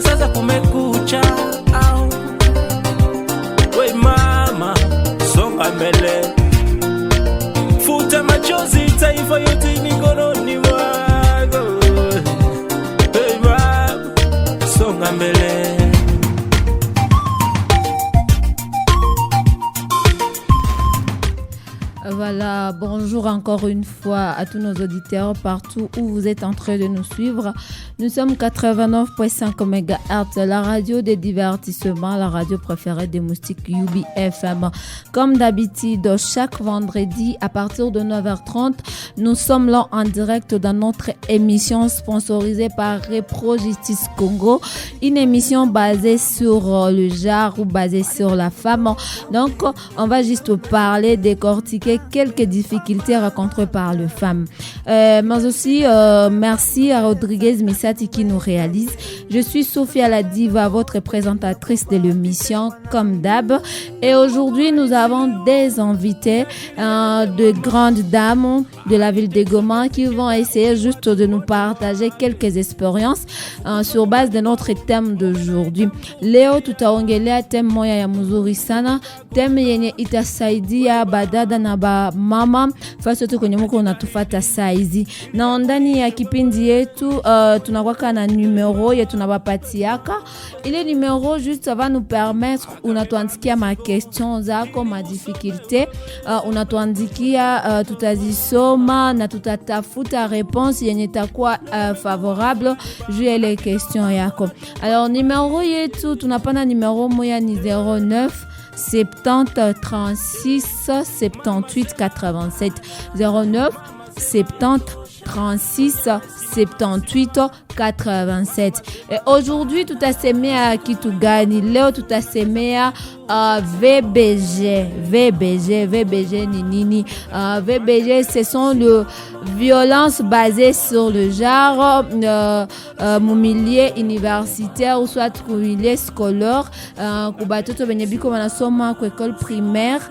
sasa kumekucha. We mama, songa mbele, futa machozi, taifa yote mikononi mwako. Hey mama, songa mbele. Voilà, bonjour encore une fois à tous nos auditeurs partout où vous êtes en train de nous suivre. Nous sommes 89.5 MHz, la radio des divertissements, la radio préférée des moustiques UBFM. Comme d'habitude, chaque vendredi à partir de 9h30, nous sommes là en direct dans notre émission sponsorisée par Repro Justice Congo, une émission basée sur le genre ou basée sur la femme. Donc, on va juste parler, décortiquer quelques difficultés rencontrées par les femmes. Mais aussi, merci à Rodriguez Missati qui nous réalise. Je suis Sophia la Diva, votre présentatrice de l'émission, comme d'hab. Et aujourd'hui, nous avons des invités, de grandes dames de la ville de Goma qui vont essayer juste de nous partager quelques expériences sur base de notre thème d'aujourd'hui. Leo tutaongelea thème moya ya mzuri sana, thème yenye itasaidia badada na ba mama fasi yote kwenye mko unatufata saizi. Na ndani ya kipindi yetu tunakuwa na numero yetu tunabapatiaka. Ile numero juste va nous permettre unatuandikia ma questions zako, ma difficulté, unatuandikia tutazisoma na tutatafuta réponse yenye itakuwa favorable juu ya ile question yako. Alors numero yetu tunapana numero moya ni 09 70 36 78 87 09 70 36 78 87. Et aujourd'hui tutasemea kitu gani? Leo tutasemea VBG ni nini? VBG, ce sont les violences basées sur le genre, mu milieu universitaire ou soit mu milieu scolaire, ku batoto benye biko banasoma ku école primaire,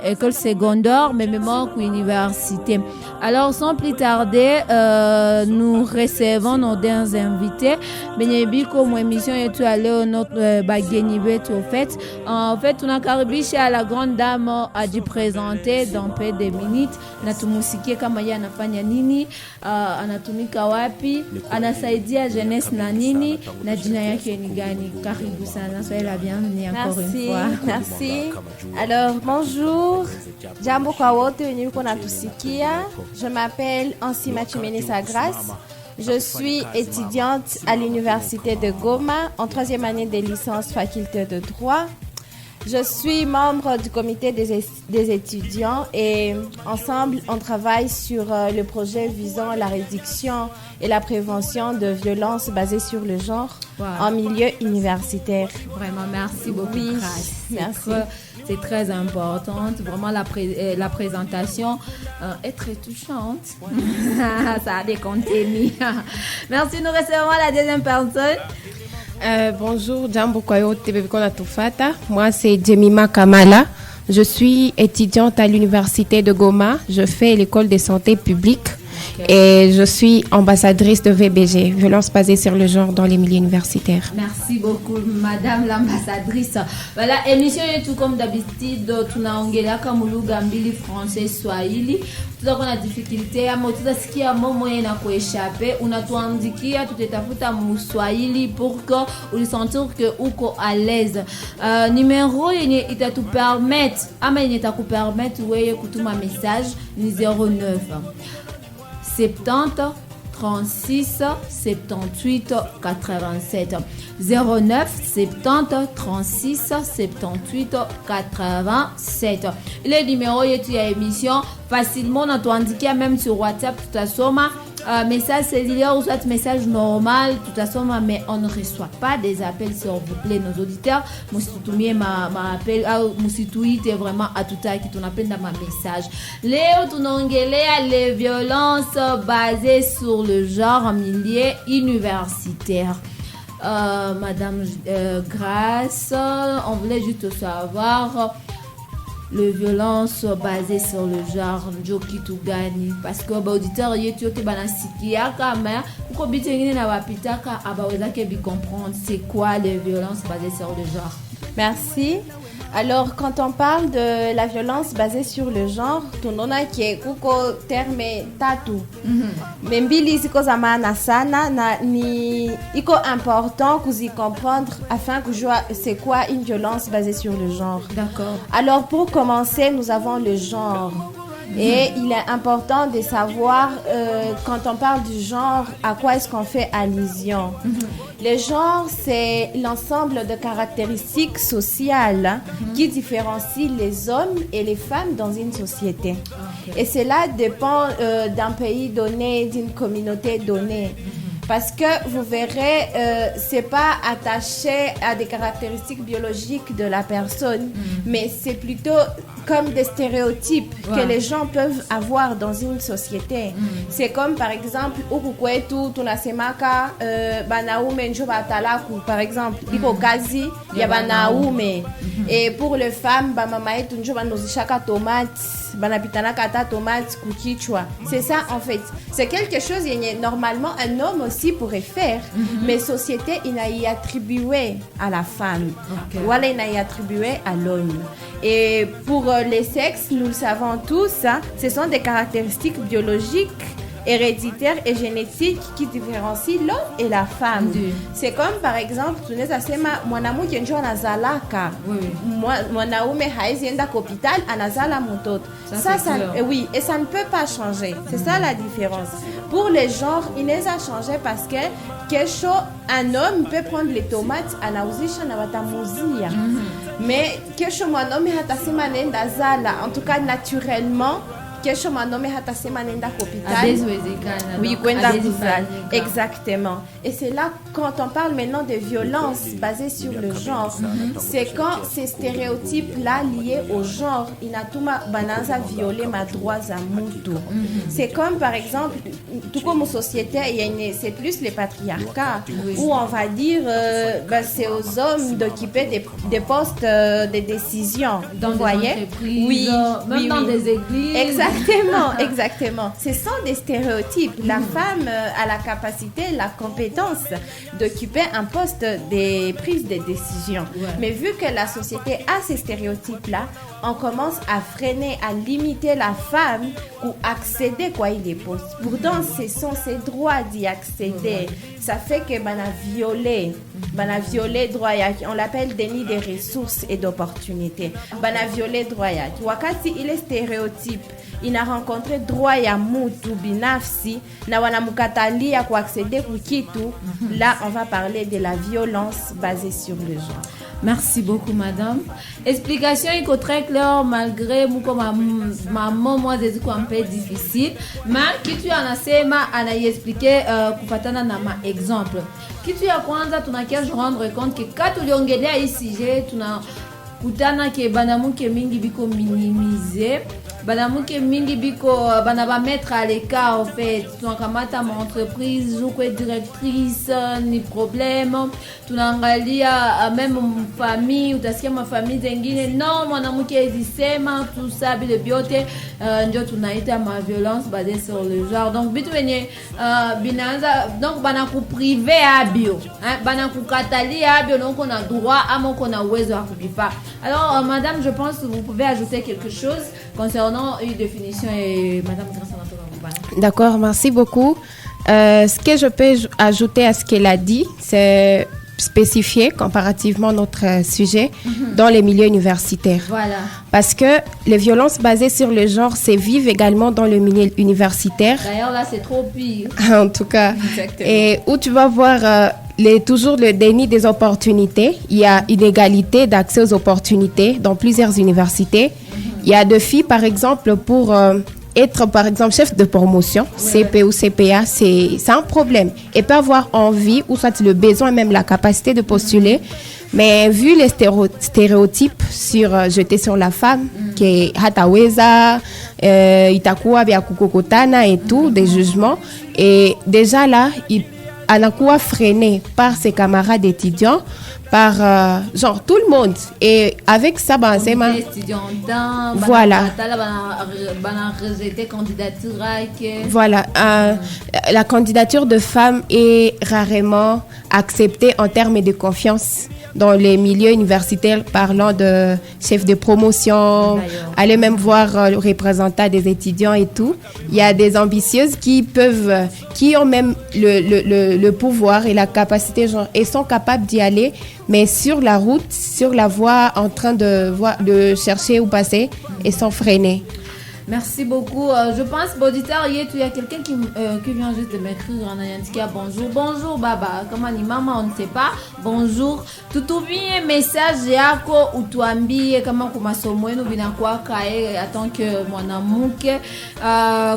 école secondaire, mais même ku université. Alors sans plus tarder, nous recevons nos deux invités. Benye biko mu émission yetu ya leo notre bageni betu en fait tunakaribisha la grande dame ajipresenter dans peu de minutes na tumusikie kama yeye anafanya nini, anatumika wapi, anasaidia jeunesse na nini na jina yake ni gani. Karibu sana, soyez la bienvenue encore une fois. Merci. Alors bonjour, jambo kwa wote wenye uko natusikia. Je m'appelle Ansima Chimene Sagras. Je suis étudiante à l'université de Goma en 3e année de licence faculté de droit. Je suis membre du comité des étudiants et ensemble, on travaille sur le projet visant la réduction et la prévention de violences basées sur le genre en milieu universitaire. Vraiment, merci beaucoup. Oui, merci. C'est très important. Vraiment, la présentation est très touchante. Ça a des contenus. Merci, nous recevons la deuxième personne. Bonjour, Jambo Kwayo Tebebikona Tufata. Moi, c'est Jemima Kamala. Je suis étudiante à l'université de Goma. Je fais l'école de santé publique. Et je suis ambassadrice de VBG, violence basée sur le genre dans les milieux universitaires. Merci beaucoup, madame l'ambassadrice. Voilà, émission est tout comme d'habitude, tunaongelea kama lugha mbili, français, swahili. Tutakuwa na difficulté ama tutasikia momo yana kueshape, unatuandikia tutatafuta mswahili pour que ulisentir que uko à l'aise. Numéro yenye itatupermettre ama yenye itakupermettre wewe kutuma message ni 09 70 36 78 87 09 70 36 78 87. Le numéro yetu ya émission facilement natuandikia même sur WhatsApp, tutasoma message cellulaire ou soit message normal, tutasoma, mais on ne reçoit pas des appels, s'il vous plaît, nos auditeurs. Musitutumie ma appel au musituite vraiment atutaki tunapenda ma message. Leo tunaongelea les violences basées sur le genre en milieu universitaire. Madame Grace, on voulait juste savoir les violences basées sur le genre njo kitu gani parce que auditeur yetu yote banasikia kama uko bitengine na wapitaka abaweza ke bi comprendre c'est quoi les violences basées sur le genre. Merci. Alors, quand on parle de la violence basée sur le genre, tunaona ke kuko terme tatu. Mbili ziko za maana sana na ni iko important kuzi comprendre afin kujua c'est quoi une violence basée sur le genre. D'accord. Alors, pour commencer, nous avons le genre. Et il est important de savoir, quand on parle du genre, à quoi est-ce qu'on fait allusion. Le genre, c'est l'ensemble de caractéristiques sociales qui différencient les hommes et les femmes dans une société. Et cela dépend d'un pays donné, d'une communauté donnée. Parce que vous verrez, c'est pas attaché à des caractéristiques biologiques de la personne, mais c'est plutôt comme des stéréotypes que les gens peuvent avoir dans une société. C'est comme par exemple, ukukwetu tunasemaka banaume njo batalaku par exemple, iko kazi ya banaume. Et pour les femmes, ba mama yetu njo banozishaka tomate, banapitanaka ta tomate kukichwa. C'est ça en fait. C'est quelque chose que normalement un homme aussi pourrait faire, mais société il a y attribué à la femme. Voilà, il a y attribué à l'homme. Et pour les sexes, nous le savons tous, hein, ce sont des caractéristiques biologiques, héréditaires et génétiques qui différencient l'homme et la femme. C'est comme par exemple, tunaweza sema mwanamke ndio anazalaka, mwanaume haezi enda hospital anazala mtoto. Ça, oui, et ça ne peut pas changer. C'est ça la différence. Pour les genres, inaweza changer parce que kesho un homme peut prendre les tomates anauzisha na watamuzia. Mais kesho mwanaume hatasema nenda zala, en tout cas naturellement. Kesho mwanaume hatasema nenda hospital. Oui, kwenda kuzala. Exactement. Et c'est là quand on parle maintenant de violence basée sur le genre, c'est quand ces stéréotypes là liés au genre inatuma bananza violer ma droits à mutu. C'est comme par exemple tout comme société c'est plus les patriarcats où on va dire c'est aux hommes d'occuper des postes de décision. Dans vous voyez? Oui, même dans des églises. Exactement. Ce sont des stéréotypes. La femme a la capacité, la compétence d'occuper un poste de prise de décision. Mais vu que la société a ces stéréotypes-là, on commence à freiner, à limiter la femme ou accéder quoi il est postes. Pourtant, ce sont ses droits d'y accéder. Ça fait que bana violé droit, on l'appelle déni des ressources et d'opportunités. Bana violé droit. Wakati il est stéréotype, il a rencontré droit ya mutu binafsi na wanamukatalia kwa accéder kukitu. Là, on va parler de la violence basée sur le genre. Merci beaucoup, madame. Explication est très claire malgré maman, moi, c'est un peu difficile. Mais qui tu en as sema, ana expliqué kufatana na ma exemple. Qui tu as kwanza tunakia rendre compte que quand tu liongelea ici, tuna kutana ke banamuke mingi biko minimiser. Banamuke mingi biko banaba mettre à l'écart en fait. Tunakamata ma entreprise ou quoi directrice ni problème. Tunaangalia même famille utasikia ma famille zingine non mwanamke ezisema tout ça bile biote ndio tunaita ma violence basée sur le genre. Donc bitu wenye binaanza donc banaku privé abio hein banakukatalia abio donc on a droit ama on a uwezo wa kubifa. Alors madame, je pense que vous pouvez ajouter quelque chose concernant une définition et madame D'accord, merci beaucoup. Ce que je peux ajouter à ce qu'elle a dit, c'est spécifier comparativement notre sujet dans les milieux universitaires. Voilà. Parce que les violences basées sur le genre s'évivent également dans le milieu universitaire. D'ailleurs, là, c'est trop pire. En tout cas. Exactement. Et où tu vas voir toujours le déni des opportunités. Il y a inégalité d'accès aux opportunités dans plusieurs universités. Il y a des filles, par exemple, pour être, par exemple, chef de promotion, CP ou CPA, c'est un problème. Et peut avoir envie, ou soit le besoin, même la capacité de postuler. Mais vu les stéréotypes jetés sur la femme, qui est Hataweza, Itakuwa, Biakukokotana et tout, des jugements, et déjà là, anakuwa freiné par ses camarades étudiants, par genre tout le monde. Et avec ça, voilà. Voilà. La candidature de femmes est rarement acceptée en termes de confiance dans les milieux universitaires, parlant de chef de promotion, aller même voir le représentant des étudiants et tout. Il y a des ambitieuses qui ont même le pouvoir et la capacité, genre, et sont capables d'y aller, mais sur la route, sur la voie, en train de chercher où passer, et sont freinés. Merci beaucoup. Je pense, auditeur, il y a quelqu'un qui vient juste de m'écrire en indiquant bonjour. Bonjour, Baba. Comment ni maman, on ne sait pas. Bonjour. Tout bien message yako utuambie kama kwa masomo yenu binakuwa kae en que mwanamke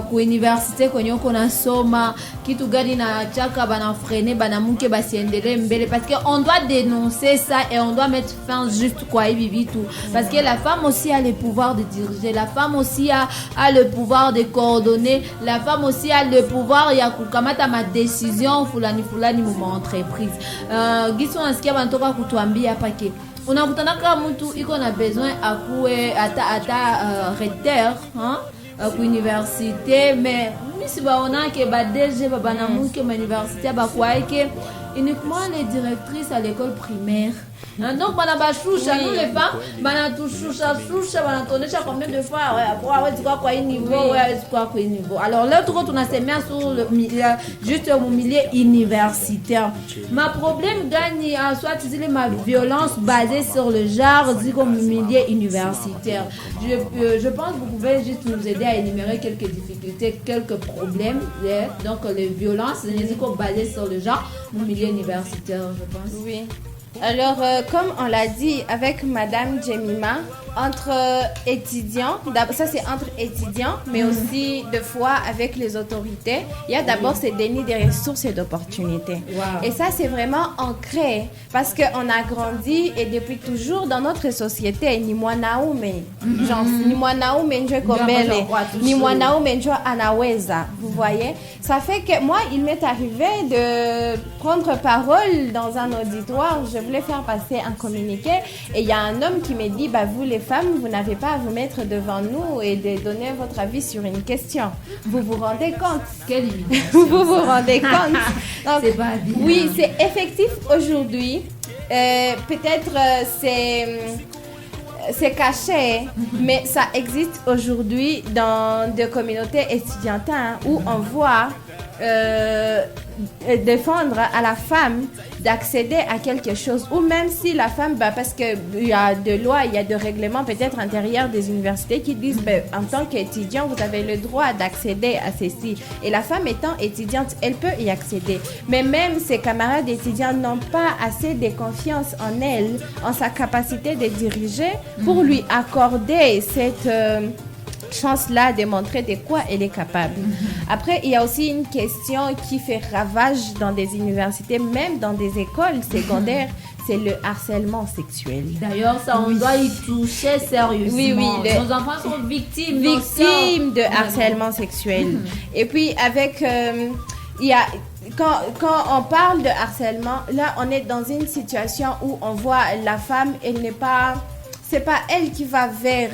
ku university kwenye uko nasoma kitu gani na chaka bana freiner banamuke basiendelee mbele parce que on doit dénoncer ça et on doit mettre fin juste kwa hivi tout parce que la femme aussi a le pouvoir de diriger, la femme aussi a le pouvoir de coordonner, la femme aussi a le pouvoir ya kukamata ma décision fulani mu entreprise. Giso nasikia bantoka kutuambia pake unakutana kama mtu iko na besoin akuwe ata recteur ku université mais misi baona ke ba DG bana muke ma université ba kwaike uniquement les directrices à l'école primaire. Donc bana ba choucha nous les femmes bana tout choucha bana tonesha combien de fois ouais tu quoi niveau quoi niveau. Alors l'autre on a s'est mis sur le juste au milieu universitaire. Ma problème gagne soit ma violence basée sur le genre dit comme milieu universitaire. Je pense que vous pouvez juste nous aider à énumérer quelques difficultés, quelques problèmes. Donc les violences basées sur le genre au milieu universitaire, je pense. Oui. Alors, comme on l'a dit avec Madame Jemima, entre étudiants, ça c'est entre étudiants, mais aussi deux fois avec les autorités, il y a d'abord ce déni des ressources et d'opportunités. Wow. Et ça c'est vraiment ancré parce qu'on a grandi et depuis toujours dans notre société, ni mwanaume, genre ni mwanaume njo kombele, ni mwanaume njo anaweza, vous voyez. Ça fait que moi, il m'est arrivé de prendre parole dans un auditoire, je voulais faire passer un communiqué et il y a un homme qui me dit, bah vous les femmes, vous n'avez pas à vous mettre devant nous et de donner votre avis sur une question. Vous vous rendez compte? Vous vous rendez compte? Donc, c'est pas bien. Oui, c'est effectif aujourd'hui. Peut-être c'est caché, mais ça existe aujourd'hui dans des communautés étudiantines où on voit défendre à la femme d'accéder à quelque chose, ou même si la femme, parce qu'il y a des lois, il y a des règlements peut-être intérieurs des universités qui disent en tant qu'étudiant, vous avez le droit d'accéder à ceci. Et la femme étant étudiante, elle peut y accéder. Mais même ses camarades étudiants n'ont pas assez de confiance en elle, en sa capacité de diriger, pour lui accorder cette chance-là de montrer de quoi elle est capable. Après, il y a aussi une question qui fait ravage dans des universités, même dans des écoles secondaires, c'est le harcèlement sexuel. D'ailleurs, ça, on doit y toucher sérieusement. Oui, nos enfants sont victimes de harcèlement sexuel. Et puis, avec... il y a... Quand on parle de harcèlement, là, on est dans une situation où on voit la femme, elle n'est pas... C'est pas elle qui va vers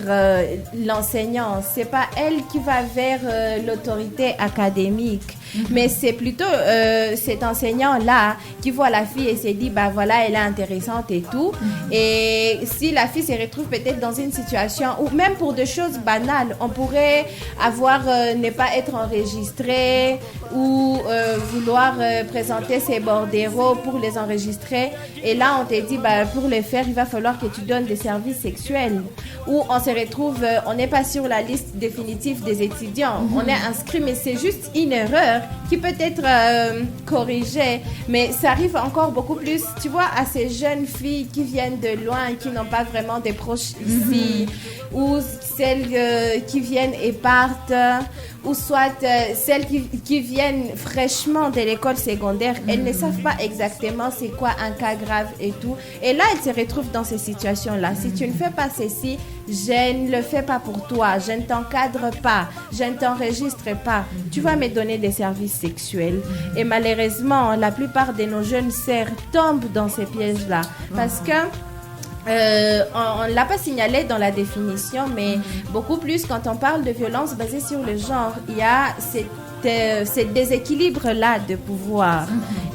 l'enseignant, c'est pas elle qui va vers l'autorité académique, mais c'est plutôt cet enseignant-là qui voit la fille et se dit, bah voilà, elle est intéressante et tout. Et si la fille se retrouve peut-être dans une situation où, même pour des choses banales, on pourrait avoir, ne pas être enregistré ou vouloir présenter ses bordereaux pour les enregistrer. Et là, on te dit, bah, pour les faire, il va falloir que tu donnes des services sexuels. Ou on se retrouve, on n'est pas sur la liste définitive des étudiants. On est inscrit, mais c'est juste une erreur qui peut être corrigée. Mais ça arrive encore beaucoup plus, tu vois, à ces jeunes filles qui viennent de loin, qui n'ont pas vraiment des proches ici, ou celles qui viennent et partent, ou soit celles qui viennent fraîchement de l'école secondaire. Elles ne savent pas exactement c'est quoi un cas grave et tout. Et là, elles se retrouvent dans ces situations-là. Si tu ne fais pas ceci, je ne le fais pas pour toi, je ne t'encadre pas, je ne t'enregistre pas, tu vas me donner des services sexuels. Et malheureusement, la plupart de nos jeunes sœurs tombent dans ces pièges-là parce que on ne l'a pas signalé dans la définition, mais beaucoup plus quand on parle de violence basée sur le genre, il y a ce déséquilibre-là de pouvoir.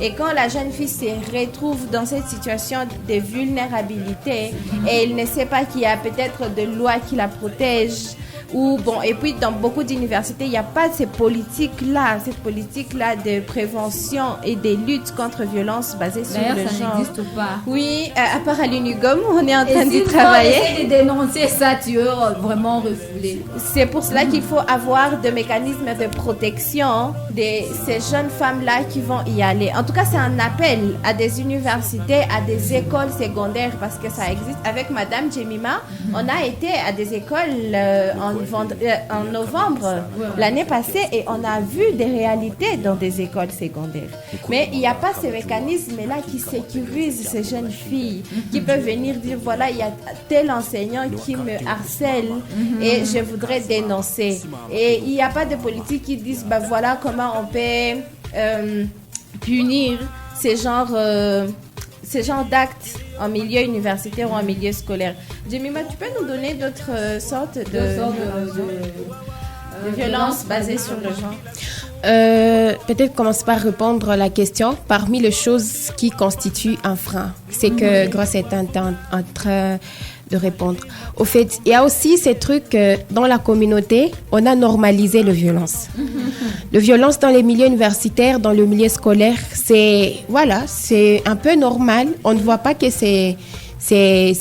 Et quand la jeune fille se retrouve dans cette situation de vulnérabilité et elle ne sait pas qu'il y a peut-être des lois qui la protègent, et puis dans beaucoup d'universités, il n'y a pas de cette politique-là de prévention et de lutte contre violence basée sur le genre. D'ailleurs, ça n'existe pas. Oui, à part à l'UNIGOM, on est en train d'y Et travailler. si de dénoncer ça, tu es vraiment refoulé. C'est pour cela qu'il faut avoir des mécanismes de protection de ces jeunes femmes-là qui vont y aller. En tout cas, c'est un appel à des universités, à des écoles secondaires, parce que ça existe. Avec Madame Jemima, on a été à des écoles en novembre l'année passée et on a vu des réalités dans des écoles secondaires. Mais il n'y a pas ces mécanismes-là qui sécurisent ces jeunes filles, qui peuvent venir dire, voilà, il y a tel enseignant qui me harcèle et je voudrais dénoncer. Et il n'y a pas de politique qui disent, bah, voilà comment on peut punir ces genres d'actes en milieu universitaire ou en milieu scolaire. Jemima, tu peux nous donner d'autres sortes de violences basées sur le genre? Peut-être commencer par répondre à la question. Parmi les choses qui constituent un frein, c'est que Grosse est en train de répondre. Au fait, il y a aussi ces trucs dans la communauté, on a normalisé la violence. La violence dans les milieux universitaires, dans le milieu scolaire, c'est un peu normal. On ne voit pas que c'est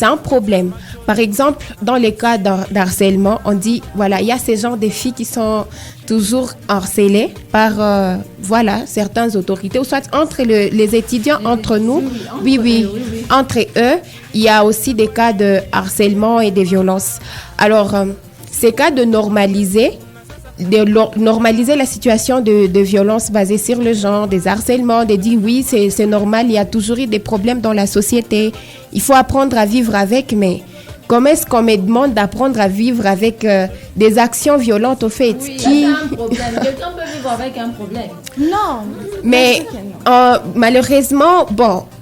un problème. Par exemple, dans les cas d'harcèlement, on dit, voilà, il y a ces genres de filles qui sont toujours harcelées par, certaines autorités, ou soit entre les étudiants, entre nous. Oui, entre eux, il y a aussi des cas de harcèlement et de violence. Alors, ces cas de normaliser la situation de violence basée sur le genre, des harcèlements, de dire oui, c'est normal, il y a toujours eu des problèmes dans la société. Il faut apprendre à vivre avec, mais comment est-ce qu'on me demande d'apprendre à vivre avec des actions violentes au fait? Oui, c'est un problème. Quelqu'un peut vivre avec un problème. Non. Mais malheureusement,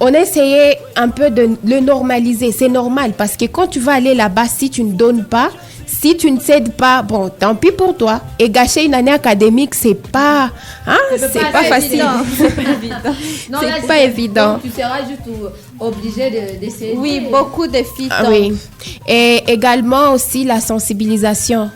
on a essayé un peu de le normaliser. C'est normal parce que quand tu vas aller là-bas, si tu ne donnes pas, si tu ne cèdes pas, tant pis pour toi. Et gâcher une année académique, c'est pas facile. C'est pas évident. Non, c'est pas évident. Donc, tu seras juste obligé d'essayer. Oui, beaucoup de filles. Oui. Et également aussi la sensibilisation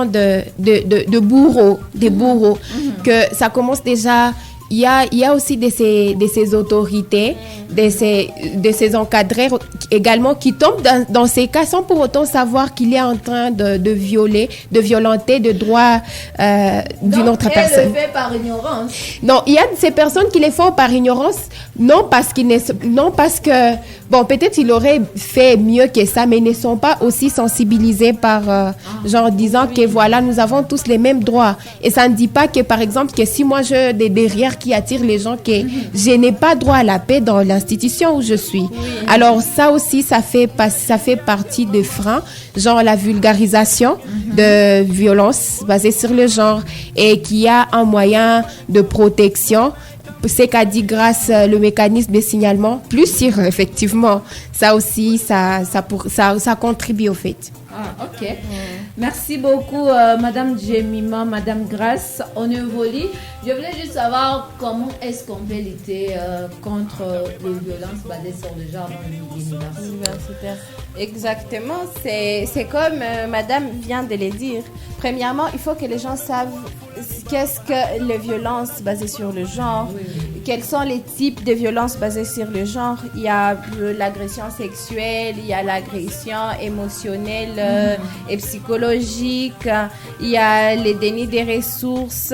de bourreaux, des bourreaux, que ça commence déjà. Il y a aussi de ces autorités, de ces encadrés également qui tombent dans ces cas sans pour autant savoir qu'il est en train de violenter de droits d'une autre personne. Donc, elle le fait par ignorance. Non, il y a ces personnes qui les font par ignorance, non parce que, peut-être ils auraient fait mieux que ça, mais ils ne sont pas aussi sensibilisés par, disant que voilà, nous avons tous les mêmes droits. Et ça ne dit pas que, par exemple, que si moi j'ai des derrière qui attirent les gens, que je n'ai pas droit à la paix dans l'institution où je suis. Alors ça aussi, ça fait partie des freins, genre la vulgarisation de violences basées sur le genre, et qu'il y a un moyen de protection. C'est qu'a dit grâce le mécanisme de signalement plus sûr, effectivement. Ça aussi, ça contribue au fait. Ah, ok. Merci beaucoup, Madame Jemima, Madame Grace. On évolue. Je voulais juste savoir comment est-ce qu'on peut lutter contre les violences basées sur le genre dans les universités. Exactement. C'est comme Madame vient de le dire. Premièrement, il faut que les gens savent qu'est-ce que les violences basées sur le genre. Quels sont les types de violences basées sur le genre? Il y a l'agression sexuelle, il y a l'agression émotionnelle et psychologique, il y a les dénis des ressources,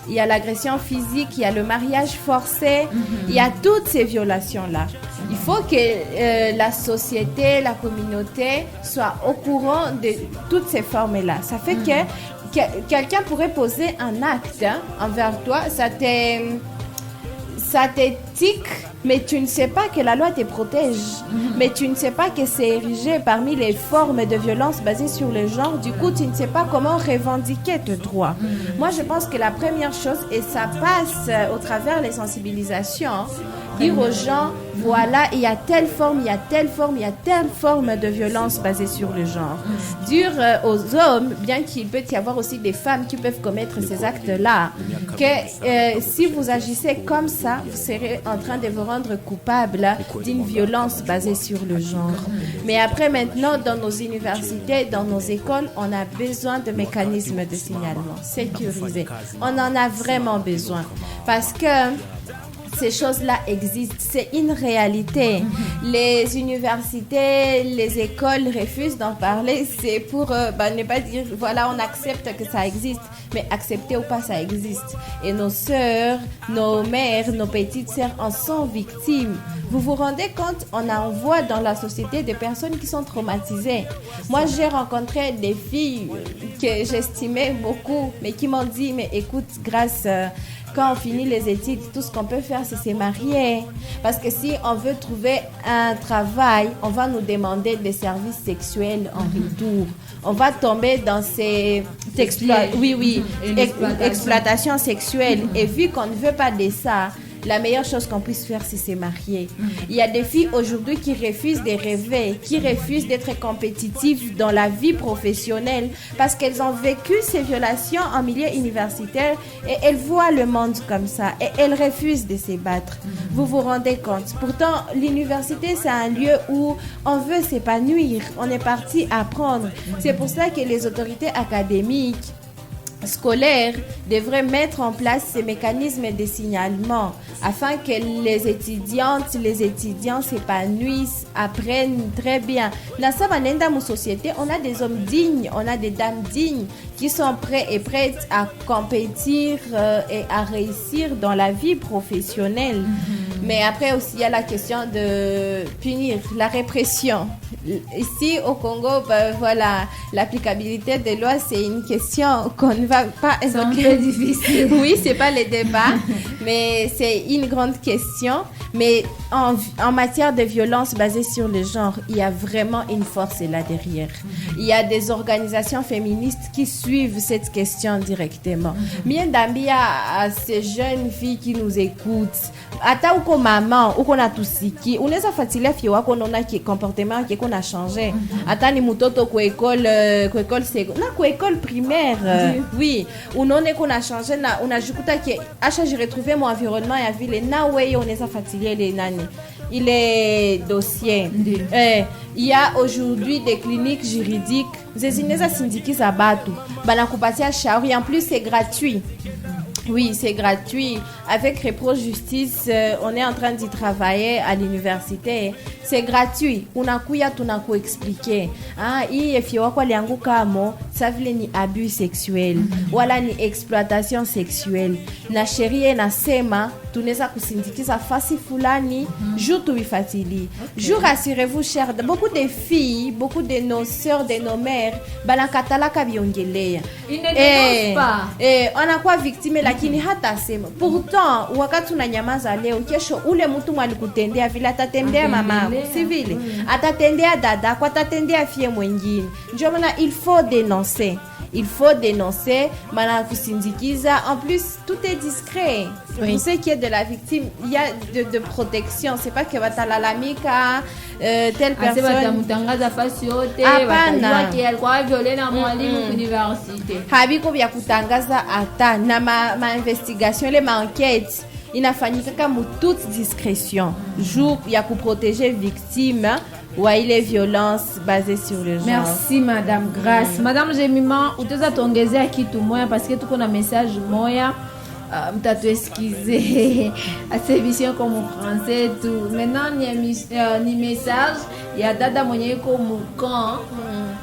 il y a l'agression physique, il y a le mariage forcé, il y a toutes ces violations-là. Il faut que la société, la communauté soit au courant de toutes ces formes-là. Ça fait que quelqu'un pourrait poser un acte envers toi, ça t'éthique, mais tu ne sais pas que la loi te protège. Mais tu ne sais pas que c'est érigé parmi les formes de violence basées sur le genre. Du coup, tu ne sais pas comment revendiquer tes droits. Moi, je pense que la première chose, et ça passe au travers les sensibilisations, dire aux gens, voilà, il y a telle forme, il y a telle forme, il y a telle forme de violence basée sur le genre. Dire aux hommes, bien qu'il peut y avoir aussi des femmes qui peuvent commettre ces actes-là, que si vous agissez comme ça, vous serez en train de vous rendre coupable d'une violence basée sur le genre. Mais après, maintenant, dans nos universités, dans nos écoles, on a besoin de mécanismes de signalement sécurisés. On en a vraiment besoin. Parce que ces choses-là existent, c'est une réalité. Les universités, les écoles refusent d'en parler, c'est pour ne pas dire, voilà, on accepte que ça existe, mais accepter ou pas, ça existe. Et nos sœurs, nos mères, nos petites sœurs en sont victimes. Vous vous rendez compte, on envoie dans la société des personnes qui sont traumatisées. Moi, j'ai rencontré des filles que j'estimais beaucoup, mais qui m'ont dit, mais écoute, Grâce, quand on finit les études, tout ce qu'on peut faire, c'est se marier. Parce que si on veut trouver un travail, on va nous demander des services sexuels en retour. On va tomber dans ces exploitations sexuelles. Et vu qu'on ne veut pas de ça, la meilleure chose qu'on puisse faire, c'est se marier. Il y a des filles aujourd'hui qui refusent de rêver, qui refusent d'être compétitives dans la vie professionnelle parce qu'elles ont vécu ces violations en milieu universitaire et elles voient le monde comme ça et elles refusent de se battre. Vous vous rendez compte? Pourtant, l'université, c'est un lieu où on veut s'épanouir. On est parti apprendre. C'est pour ça que les autorités académiques, scolaires devraient mettre en place ces mécanismes de signalement afin que les étudiantes, les étudiants s'épanouissent, apprennent très bien. Dans sa société, on a des hommes dignes, on a des dames dignes qui sont prêts et prêtes à compétir et à réussir dans la vie professionnelle. Mais après aussi, il y a la question de punir, la répression. Ici, au Congo, voilà, l'applicabilité des lois, c'est une question qu'on ne va pas évoquer. C'est un peu difficile. Oui, c'est pas le débat, mais c'est une grande question. Mais en matière de violence basée sur le genre, il y a vraiment une force là derrière. Il y a des organisations féministes qui suivent cette question directement. Bien d'ambia à ces jeunes filles qui nous écoutent. Ata uko maman, uko na tusiki, unaweza fuatilia fie wako unaona comportement qu'on a changé. Ata ni mtoto kwa école kwa école primaire. Oui, unaona qu'on a changé na unajikuta que acha j'ai retrouvé mon environnement ya vile na wewe unaweza fuatilia les nani. Il est dossier. Il y a aujourd'hui des cliniques juridiques. Zezineza syndiki za batu. Banakupatia shauri, en plus c'est gratuit. Oui, c'est gratuit. Avec Repro Justice, on est en train d'y travailler à l'université. C'est gratuit. Unakuya tunaku expliquer. Hii efie wako alianguka amo, ça vile ni abus sexuel. Wala ni exploitation sexuelle. Na sheria inasema tunaweza kusindikiza fasi fulani, jour tuifatili. Jour rassurez-vous chers, beaucoup de filles, beaucoup de nos sœurs, de nos mères, banakatalaka biongelea. Ils ne dénoncent pas. On a quoi victime lakini hata sema. Pourtant, wakati unanyamaza leo, kesho ule mtu mwalikutendea vile atatendea mama, si vile. Atatendea dada, kwa atatendea fie mwingine. Ndio maana il faut dénoncer. Il faut dénoncer, mana kusindikiza. En plus, tout est discret. Oui. Pour ce qui est de la victime, il y a de protection. C'est pas que batalalamika telle personne. Batamutangaza fasi yote, batajua ki alikuwa violé na mwalimu université. Habiko vya kutangaza ata na ma investigation, les ma enquête inafanyika kama toute discrétion. Jour ya kuprotéger victime. Ouais, il est violence basée sur le genre. Merci Madame Grâce. Madame Jemima, utaweza tuongezea kitu moya parce que tuko na message moya. Mtatu excusez assez vision comme français tout. Maintenant ni message ya dada mwenye iko mukan.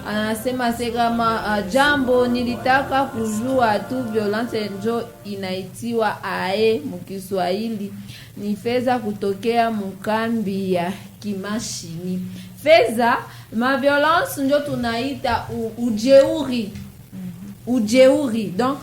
Anasema kama jambo nilitaka kujua tu violence njo inaitiwa ae mkiswahili. Ni fedha kutokea mkambi ya Kimashini. Fedha ma violence njo tunaita ujeuri. Ujeuri. Donc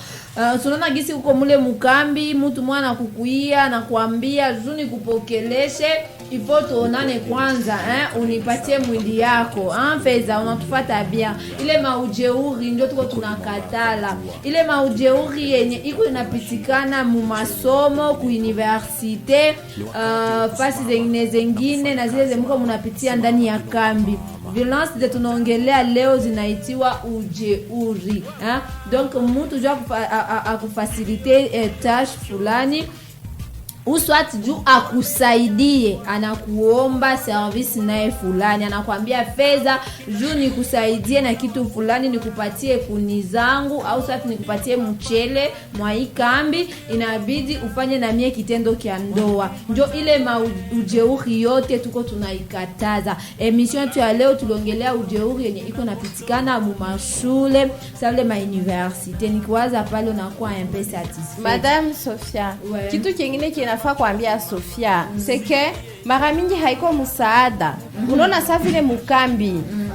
Tunaona gisi uko mule mukambi, mtu mwana kukuia na kuambia juni kupokeleshe, ipo tuonane kwanza, unipatie mwili yako, feza unatufuata bien. Ile maujeuri ndio tuko tunakatala. Ile maujeuri yenye iko inapitikana mu masomo ku universite, fasi zengine na zile zemko mnapitia ndani ya kambi. Violence de tunaongelea leo zinaitiwa ujeuri, donc mtu jua akufasilite tâche fulani uswati juu akusaidie, anakuomba service naye fulani, anakuambia fedha juu nikusaidie na kitu fulani, nikupatie kuni zangu au swati nikupatie mchele mwa hii kambi, inabidi ufanye na mie kitendo kia ndoa. Ndio ile ujeuri yote tuko tunaikataza. Emission tu ya leo tuliongelea ujeuri yenye iko napitikana mu mashule, sale ma universite. Nikiwaza pale unakuwa un peu satisfait. Madame Sophia, kitu kingine nafaa kuambia Sofia, seke mara mingi haiko msaada. Unaona sasa vile mukambi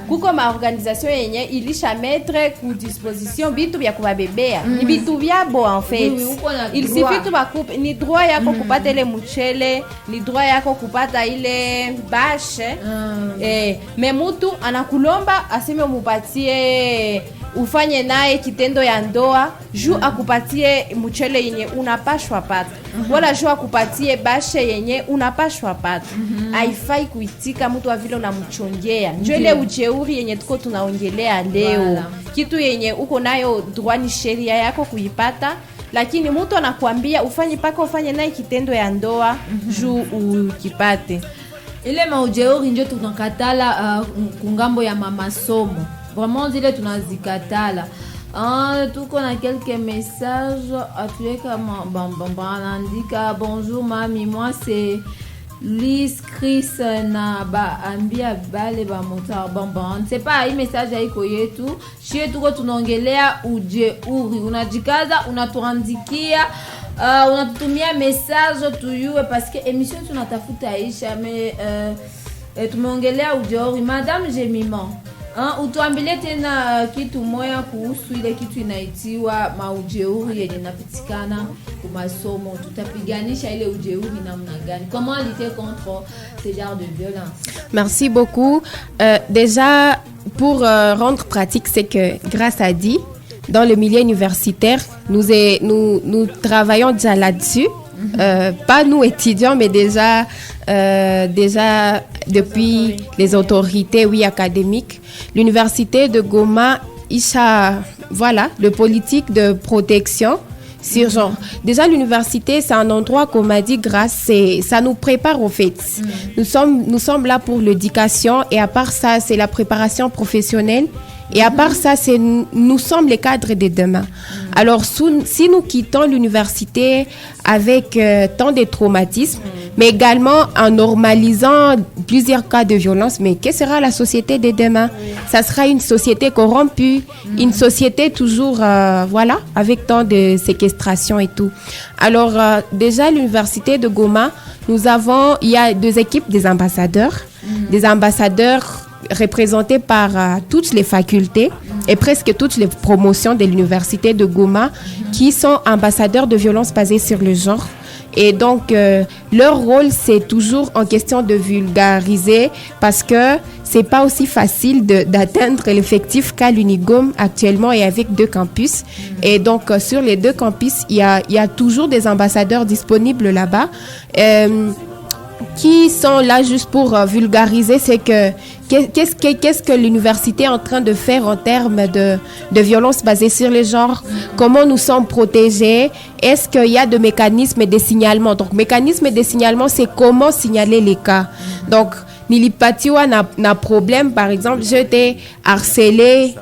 kuko ma organisation yenye ilisha mettre ku disposition bitu vya kubabebea. Ni bitu vya bo en fait. Il suffit tu bakupe, ni droit yako kupata ile mchele, ni droit yako kupata ile bashe. Mais mtu anakulomba aseme mupatie ufanye naye kitendo ya ndoa juu akupatie mchele yenye unapashwa pata, wala juu akupatie bashe yenye unapashwa pata. Haifai kuitika mtu wa vile unamchongea. Ndio ile ujeuri yenye tuko tunaongelea leo. Kitu yenye uko nayo droit ni sheria yako kuipata, lakini mtu anakuambia ufanye naye kitendo ya ndoa juu ukipate. Ile maujeuri ndio tunakatala kungambo ya mamasomo. Vraiment zile tunazikatala. Tuko na quelques messages atueka andika bonjour mami, moi c'est Liz Chris na ba ambia bale ba motar bonbon. C'est pas hii message haiko yetu. Shie tuko tunaongelea ujeuri. Unajikaza unatuandikia unatutumia message tuyue parce que émission tunatafuta Aisha mais tumeongelea ujeuri. Madame Jemima, utuambile tena kitu moya kuhusu ile kitu inaitiwa maujeuri yenye inapitikana kwa masomo. Tutapiganisha ile ujeuri namna gani? Comment lutter contre ce genre de violence? Merci beaucoup. Déjà, pour rendre pratique, c'est que grâce à Di, dans le milieu universitaire, nous travaillons déjà là-dessus. Pas nous étudiants, mais déjà depuis les autorités académiques. L'université de Goma, le politique de protection sur genre. Déjà l'université, c'est un endroit qu'on m'a dit ça nous prépare au fait. Nous sommes là pour l'éducation, et à part ça, c'est la préparation professionnelle. Et à part ça, nous sommes les cadres de demain. Alors, si nous quittons l'université avec tant de traumatismes, mais également en normalisant plusieurs cas de violence, mais que sera la société de demain? Ça sera une société corrompue, une société toujours, avec tant de séquestration et tout. Alors, déjà, l'université de Goma, il y a 2 équipes des ambassadeurs représentés par toutes les facultés et presque toutes les promotions de l'université de Goma qui sont ambassadeurs de violences basées sur le genre. Et donc, leur rôle, c'est toujours en question de vulgariser parce que c'est pas aussi facile d'atteindre l'effectif qu'à l'Unigom actuellement et avec 2 campus. Et donc, sur les 2 campus, il y a toujours des ambassadeurs disponibles là-bas. Qui sont là juste pour vulgariser, c'est que qu'est-ce que l'université est en train de faire en termes de violence basée sur les genres, comment nous sommes protégés, est-ce qu'il y a de mécanismes de signalement. Donc, mécanisme de signalement, c'est comment signaler les cas. Donc, nilipatiwa na problème, par exemple, j'étais harcelée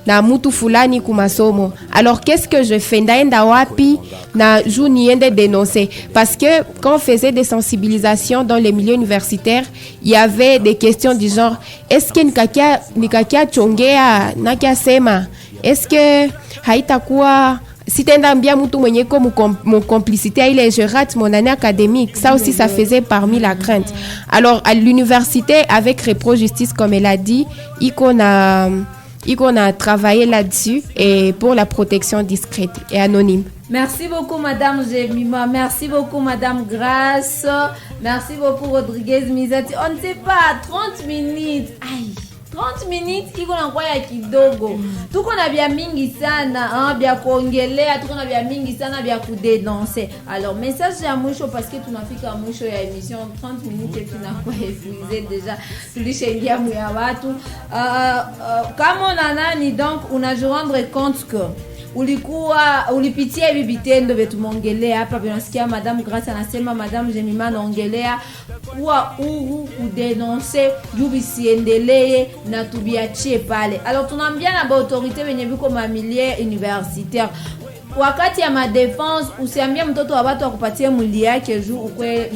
na mutu fulani kumasomo. Alors, qu'est-ce que je fais? Ndaenda wapi na ju niende dénoncer? Parce que quand on faisait des sensibilisations dans les milieux universitaires, il y avait des questions du genre, est-ce que nikakia chongea nakia sema? Est-ce que haitakuwa sitaenda mbia mtu mwenye ko mon complicité ile je rate mon année académique? Ça aussi, ça faisait parmi la crainte. Alors, à l'université, avec Repro Justice, comme elle a dit, qu'on a travaillé là-dessus et pour la protection discrète et anonyme. Merci beaucoup, Madame Jemima. Merci beaucoup, Madame Grace. Merci beaucoup, Rodriguez Mizati. On ne sait pas, 30 minutes. Aïe. 30 minutes iko na kwa ya kidogo. Tuko na bia mingi sana, bia kuongelea, tuko na bia mingi sana bia kudenoncer. Alors message ya mwisho parce que tunafika mwisho ya émission 30 minutes tunakuwa épuisé déjà. Tulishaingia mwa watu. Kama una nani donc unajirendre compte que ulipitia hivi vitendo vya tumongelea hapa, tunasikia Madame Grace anasema Madame Jemima anaongelea kuwa huru kudenoncer juu bisiendelee na tubiachie pale. Alors tunaambia na ba autorité wenye viko mamilie universitaire, wakati ya madefense usiambia mtoto wa watu akupatie mwili yake juu ukwe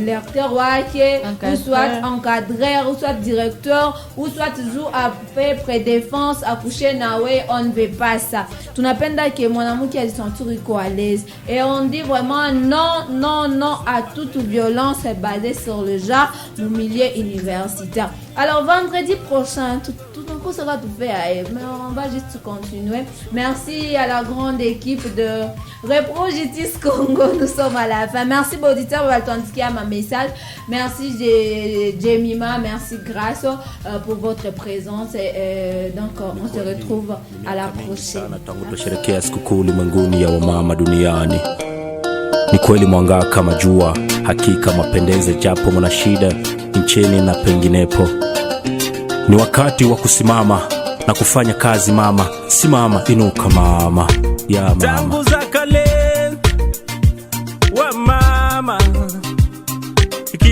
lecteur wake ou soit encadreur ou soit directeur ou soit juu après prédéfense accoucher nawe, on ne veut pas ça. Tunapenda que mwanamke ajisentir iko à l'aise et on dit vraiment non à toute violence basée sur le genre au milieu universitaire. Alors vendredi prochain tout ça va tout faire, mais on va juste continuer. Merci à la grande équipe de Repro Justice Congo. Nous sommes à la fin. Merci auditeur Valtonski à ma message. Merci Jemima, merci Grace pour votre présence. Donc on se retrouve à la prochaine. Tunasherehekea sikukuu ulimwenguni ya wamama duniani. Ni kweli mwanga kama jua, hakika mapendeze japo mna shida nchini na penginepo. Ni wakati wa kusimama na kufanya kazi mama. Simama, inuka mama. Ya mama.